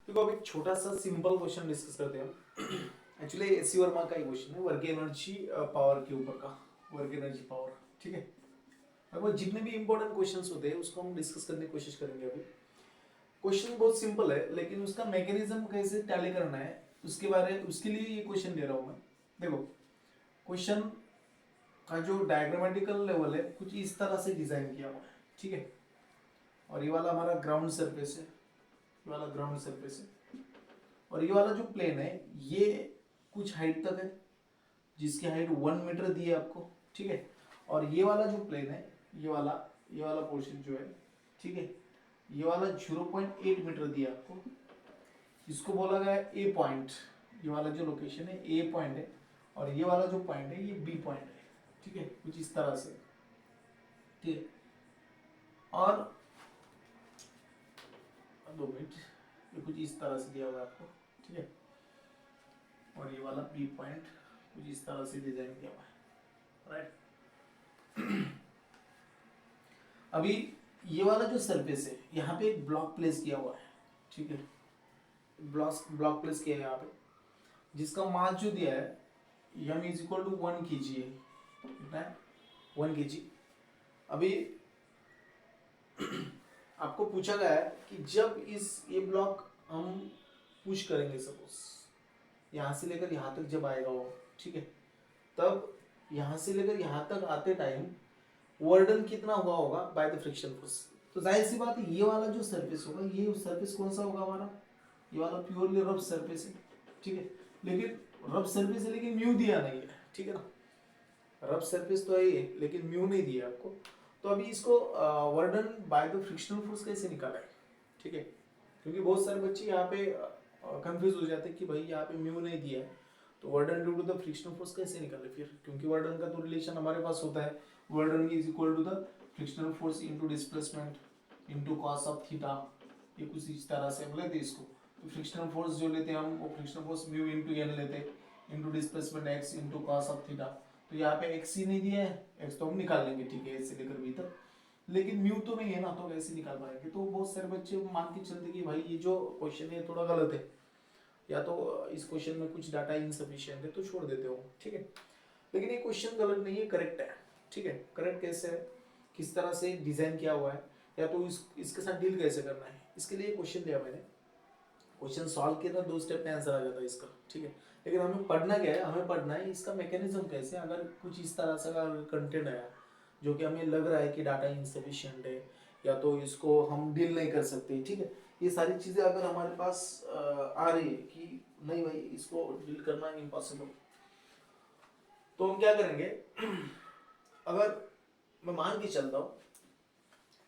देखो अब एक छोटा सा सिंपल क्वेश्चन डिस्कस करते हैं। एक्चुअली एसी वर्मा का ही क्वेश्चन है, वर्क एनर्जी पावर के ऊपर का, वर्क एनर्जी पावर। ठीक है, अब जितने भी इंपॉर्टेंट क्वेश्चंस होते हैं उसको हम डिस्कस करने की कोशिश करेंगे। अभी क्वेश्चन बहुत सिंपल है, लेकिन उसका मैकेनिज्म कैसे टैली करना है उसके लिए ये क्वेश्चन दे रहा हूँ मैं। देखो क्वेश्चन का जो डायग्रामेटिकल लेवल है कुछ इस तरह से डिजाइन किया हुआ है। ठीक है, और ये वाला हमारा ग्राउंड सरफेस है, ये वाला ग्राउंड सरफेस है, और ये वाला जो प्लेन है ये कुछ हाइट तक है, जिसकी हाइट 1 मीटर दी है आपको। ठीक है, और ये वाला जो प्लेन है, ये वाला पोर्शन जो है, ठीक है, ये वाला 0.8 मीटर दिया आपको। इसको बोला गया है ए पॉइंट। ये वाला जो लोकेशन है ए पॉइंट है, और ये वाला जो पॉइंट है ये बी पॉइंट है। ठीक है, कुछ इस तरह से। ठीक है, और 2 मिनट, ये कुछ इस तरह से दिया हुआ है आपको। ठीक है, और ये वाला बी पॉइंट कुछ इस तरह से डिजाइन किया हुआ है। राइट, अभी ये वाला जो सरफेस है यहाँ पे एक ब्लॉक प्लेस किया हुआ है। ठीक है, ब्लॉक प्लेस किया है यहाँ पे, जिसका मास जो दिया है m is equal to 1 kg है। कितना है? 1 kg। अभी आपको पूछा गया है कि जब ये ब्लॉक हम पुश करेंगे, सपोज यहाँ से लेकर यहाँ तक जब आएगा वो, ठीक है, तब यहाँ से लेकर यहाँ तक आते टाइम वर्डन कितना हुआ होगा बाय द फ्रिक्शन फोर्स। तो जाहिर सी बात है ये वाला जो सरफेस होगा, ये सरफेस कौन सा होगा हमारा, ये वाला प्योरली रफ सरफेस है। ठीक है, लेकिन रफ सरफेस है लेकिन म्यू दिया नहीं है। ठीक है ना, रफ सरफेस तो है ही, लेकिन म्यू नहीं दिया आपको। तो अभी इसको वर्डन बाय द फ्रिक्शनल फोर्स कैसे निकाला है। ठीक है, क्योंकि बहुत सारे बच्चे यहाँ पे कंफ्यूज हो जाते हैं कि भाई यहाँ पे म्यू नहीं दिया है, तो work done due to the frictional force कैसे निकाले फिर, क्योंकि वर्डन का तो रिलेशन हमारे पास होता है, work done is equal to the frictional force into displacement into cos of theta. ये कुछ इस तरह से हम लेते हैं इसको। तो फ्रिक्शनल फोर्स जो लेते हैं हम, वो frictional force mu into N लेते हैं into displacement X into cos of theta. तो यहाँ पे एक्स ही नहीं दिया है, एक्स तो हम निकाल लेंगे, ठीक है, इससे लेकर बी तक, लेकिन म्यू तो नहीं है ना, तो कैसे निकाल पाएंगे। तो बहुत सारे बच्चे मान के चलते कि भाई ये जो क्वेश्चन है थोड़ा गलत है, या तो इस क्वेश्चन में कुछ डाटा इनसफिशिएंट है, तो छोड़ देते हो। ठीक है, लेकिन ये क्वेश्चन गलत नहीं है, करेक्ट है। ठीक है, करेक्ट कैसे है, किस तरह से डिजाइन किया हुआ है, या तो इसके साथ डील कैसे करना है, इसके लिए क्वेश्चन दिया मैंने। क्वेश्चन सॉल्व किया था, 2 स्टेप में आंसर आ जाता है इसका। ठीक है, लेकिन हमें पढ़ना क्या है, हमें पढ़ना है इसका मैकेनिज्म कैसे, अगर कुछ इस तरह से अगर कंटेंट आया जो कि हमें लग रहा है कि डाटा इनसफिशिएंट है, या तो इसको हम डील नहीं कर सकते। ठीक है, ये सारी चीज़ें अगर हमारे पास आ रही है कि नहीं भाई इसको डील करना इम्पॉसिबल, तो हम क्या करेंगे। अगर मैं मान के चलता हूँ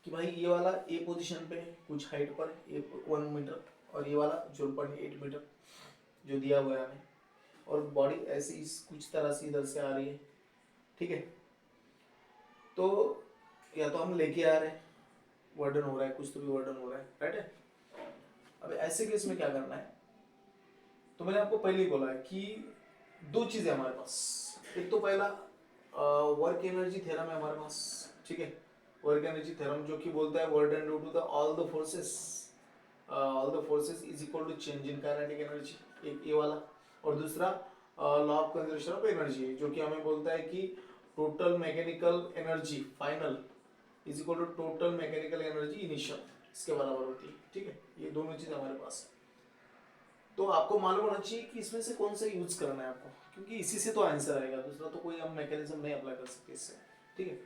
कि भाई ये वाला ए पोजीशन पे कुछ हाइट पर 1 मीटर, और ये वाला 0.8 मीटर जो दिया हुआ है हमें, और बॉडी ऐसे इस कुछ तरह से इधर से आ रही है। ठीक है, तो या तो हम लेके आ रहे हैं, वर्डन हो रहा है, कुछ तो भी वर्डन हो रहा है, राइट है। अब ऐसे केस में क्या करना है, तो मैंने आपको पहले ही बोला है कि 2 चीजें हमारे पास। एक तो पहला वर्क एनर्जी थ्योरम है हमारे पास। ठीक है, वर्क एनर्जी थ्योरम जो कि बोलता है work done due to the all the forces is equal to change in kinetic energy, एक ये वाला। और दूसरा law of conservation of energy, जो कि हमें बोलता है कि total mechanical energy final is equal to total mechanical energy initial, इसके बराबर होती है। ठीक है, ये दोनों चीज हमारे पास है। तो आपको मालूम होना चाहिए कि इसमें से कौन सा यूज करना है आपको, क्योंकि इसी से तो आंसर आएगा, दूसरा तो कोई हम मैकेनिज्म नहीं अप्लाई कर सकते इससे। ठीक है,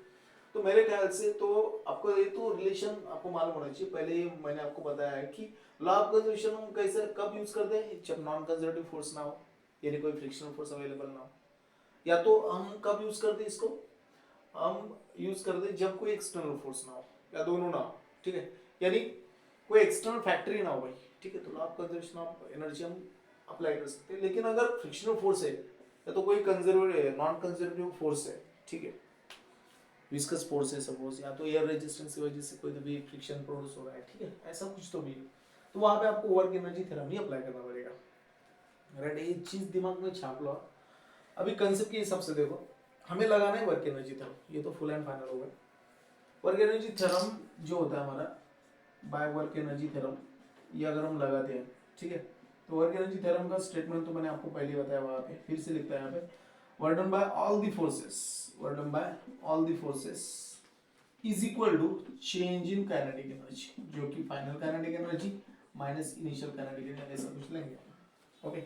तो मेरे ख्याल से तो आपको ये तो रिलेशन आपको मालूम होना चाहिए। पहले मैंने आपको बताया है कि लॉ ऑफ कंजर्वेशन हम कैसे कब यूज करते हैं, जब नॉन कंजर्वेटिव फोर्स ना हो, यानी कोई फ्रिक्शनल फोर्स अवेलेबल ना हो। या तो हम कब यूज करते हैं इसको, हम यूज करते हैं जब कोई एक्सटर्नल फोर्स ना हो, या दोनों ना हो। ठीक है, यानी कोई एक्सटर्नल फैक्टर ही ना हो भाई। ठीक है, तो law of conservation of energy हम अप्लाई कर सकते हैं। लेकिन अगर फ्रिक्शनल फोर्स है, या तो कोई कंजर्वेटिव नॉन कंजर्वेटिव फोर्स है, ठीक है, विस्कस फोर्स है सपोज, या तो एयर रेजिस्टेंस की वजह से कोई भी फ्रिक्शन प्रोड्यूस हो रहा है, ठीक है, ऐसा कुछ तो भी है, तो वहां पे आपको वर्क एनर्जी थ्योरम ही अप्लाई करना पड़ेगा। राइट, ये चीज दिमाग में छाप लो। अभी कंसेप्ट के हिसाब से देखो, हमें लगाना है वर्क एनर्जी थ्योरम, ये तो फुल एंड फाइनल हो गया। वर्क एनर्जी थ्योरम जो होता है हमारा, बाय वर्क एनर्जी थ्योरम, ये अगर हम लगाते हैं ठीक है। तो वर्क एनर्जी थ्योरम का स्टेटमेंट तो मैंने आपको पहले बताया, वहां पे फिर से लिखता है यहाँ पे, work done by all the forces is equal to change in kinetic energy, जो कि final kinetic energy minus initial kinetic energy, ऐसा कुछ लेंगे। ओके,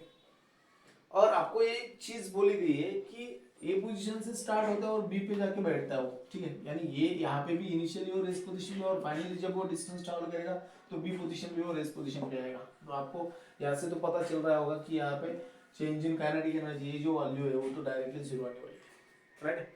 और आपको ये चीज बोली गई है कि ए पोजीशन से स्टार्ट होता है और बी पे जाके बैठता है वो, ठीक है। यानी ये यहाँ पे भी इनिशियली और रेस्ट पोजीशन में, और फाइनली जब वो डिस्टेंस ट्रैवल करेगा तो बी पोजीशन पे और रेस्ट पोजीशन पे आएगा। तो आपको यहाँ से तो पता चल रहा होगा कि यहाँ पे चेंज इन काइनेटिक एनर्जी, ये जो वैल्यू है वो तो डायरेक्टली जीरो आने वाली है, राइट।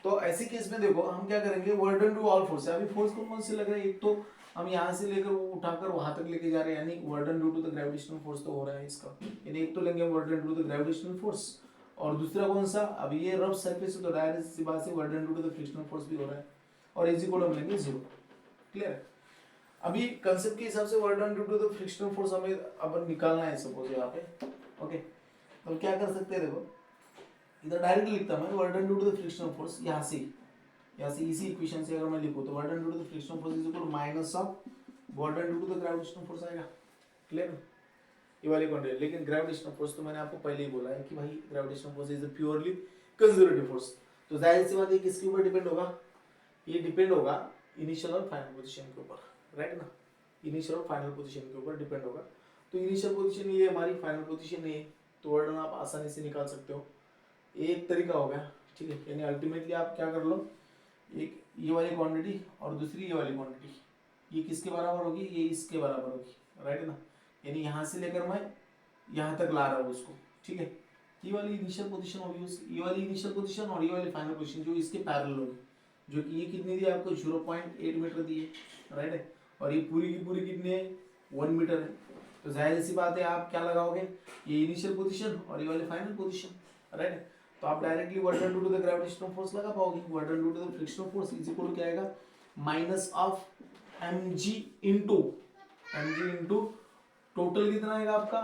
तो ऐसी केस में देखो हम क्या करेंगे, work done to all force. अभी फोर्स कौन से लग रहा है, एक तो हम यहाँ से लेकर वो उठाकर वहां तक लेके जा रहे हैं, यानी work done due to the gravitational force तो हो रहा है इसका, यानी एक तो लेंगे work done due to the gravitational force, और दूसरा कौन सा, अभी ये रफ सरफेस है तो डायरेक्ट सी बात से work done due to the frictional force भी हो रहा है, और इज इक्वल हम लेंगे जीरो। क्लियर है। अभी कंसेप्ट के हिसाब से work done due to the frictional force हमें अब निकालना है सपोज यहाँ पे। ओके, तो क्या कर सकते हैं, देखो इधर डायरेक्ट लिखता मैं, work done due to the frictional force यहाँ से इसी इक्वेशन से अगर मैं लिखूं तो work done due to the frictional force is equal minus of work done due to the gravitational force आएगा। क्लियर, ये वाली क्वांटिटी। लेकिन ग्रेविटेशनल फोर्स तो मैंने आपको पहले ही बोला है कि भाई gravitational force is a purely conservative force, तो जाहिर सी बात है किसके ऊपर डिपेंड होगा, ये डिपेंड होगा इनिशियल और फाइनल पोजीशन के ऊपर, राइट ना, इनिशियल और फाइनल पोजीशन के ऊपर डिपेंड होगा। तो इनिशियल पोजीशन ये हमारी, फाइनल पोजीशन ये, तो वर्क डन आप आसानी से निकाल सकते हो, एक तरीका हो गया, ठीक है। यानी अल्टीमेटली आप क्या कर लो, एक ये वाली क्वांटिटी और दूसरी ये वाली क्वांटिटी, ये किसके बराबर होगी, ये इसके बराबर होगी, राइट ना। यानी यहाँ से लेकर मैं यहाँ तक ला रहा हूँ उसको, ठीक है। ये वाली इनिशियल पोजीशन होगी, ये वाली इनिशियल पोजीशन और ये वाली फाइनल पोजीशन जो इसके पैरेलल होगी, जो कि ये कितनी दी आपको 0.8 मीटर दी है, राइट है। और ये पूरी की पूरी कितनी है, 1 मीटर है। तो जाहिर सी बात है आप क्या लगाओगे, ये इनिशियल पोजीशन और ये वाली फाइनल पोजीशन, राइट है। तो आप directly work done due to the gravitational force लगा पाओगे। Work done due to the frictional force is equal to क्या आएगा, minus of mg into total कितना आएगा आपका,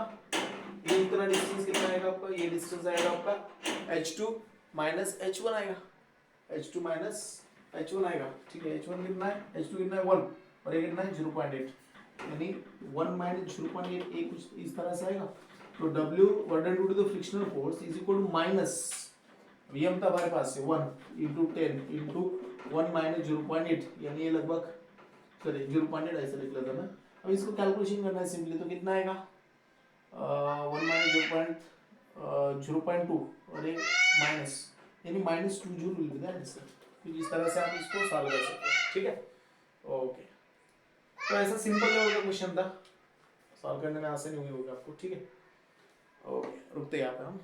ये इतना डिस्टेंस कितना आएगा आपका, ये डिस्टेंस आएगा आपका h2 माइनस h1 आएगा, h2 माइनस h1 आएगा, ठीक है। h1 कितना है, h2 कितना है 1 और ये कितना है 0.8, यानी 1 माइनस 0.8 एक कुछ इस तरह से आएगा। तो W work done due to the frictional force is equal to minus, ये हम था हमारे पास से 1 इंटू 10 इंटू 1 माइनस 0.8, यानी ये लगभग सॉरी 0.8 ऐसे लिख लेता मैं। अब इसको कैलकुलेशन करना है सिंपली, तो कितना आएगा 1 माइनस 0.2 और ये माइनस, यानी माइनस 2 जूल मिल गया आंसर। तो इस तरह से आप इसको सॉल्व कर सकते हैं, ठीक है। ओके, तो ऐसा सिंपल लेवल का क्वेश्चन था, सॉल्व करने में आसानी हुई होगी आपको, ठीक है। ओके, रुकते हैं यहाँ पे हम।